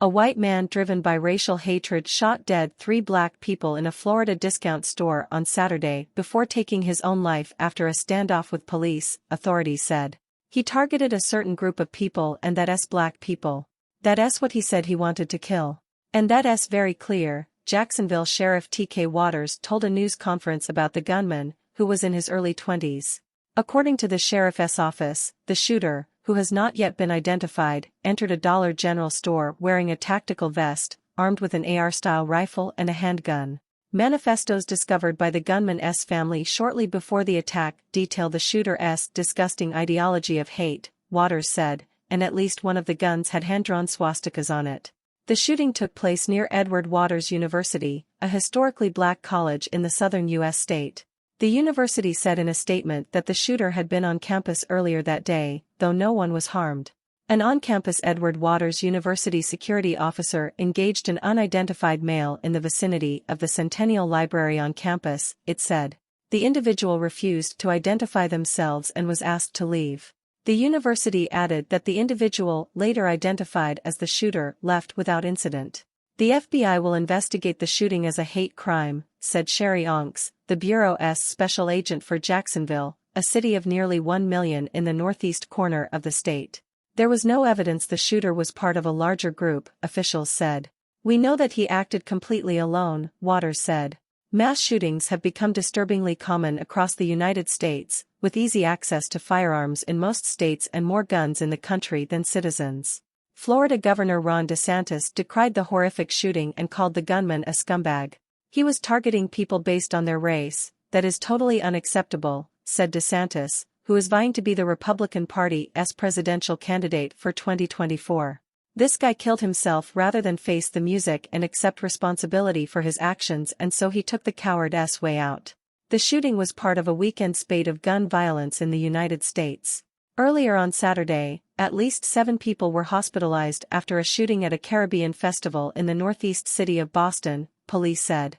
A white man driven by racial hatred shot dead 3 black people in a Florida discount store on Saturday before taking his own life after a standoff with police, authorities said. He targeted a certain group of people and that's black people. That's what he said he wanted to kill. And that's very clear, Jacksonville Sheriff TK Waters told a news conference about the gunman, who was in his early 20s. According to the sheriff's office, the shooter, who has not yet been identified, entered a Dollar General store wearing a tactical vest, armed with an AR-style rifle and a handgun. Manifestos discovered by the gunman's family shortly before the attack detail the shooter's disgusting ideology of hate, Waters said, and at least one of the guns had hand-drawn swastikas on it. The shooting took place near Edward Waters University, a historically black college in the southern U.S. state. The university said in a statement that the shooter had been on campus earlier that day, though no one was harmed. An on-campus Edward Waters University security officer engaged an unidentified male in the vicinity of the Centennial Library on campus, it said. The individual refused to identify themselves and was asked to leave. The university added that the individual, later identified as the shooter, left without incident. The FBI will investigate the shooting as a hate crime, said Sherry Onks, the Bureau's special agent for Jacksonville, a city of nearly 1 million in the northeast corner of the state. There was no evidence the shooter was part of a larger group, officials said. We know that he acted completely alone, Waters said. Mass shootings have become disturbingly common across the United States, with easy access to firearms in most states and more guns in the country than citizens. Florida Governor Ron DeSantis decried the horrific shooting and called the gunman a scumbag. He was targeting people based on their race, that is totally unacceptable, said DeSantis, who is vying to be the Republican Party's presidential candidate for 2024. This guy killed himself rather than face the music and accept responsibility for his actions, and so he took the coward's way out. The shooting was part of a weekend spate of gun violence in the United States. Earlier on Saturday, at least 7 people were hospitalized after a shooting at a Caribbean festival in the northeast city of Boston, police said.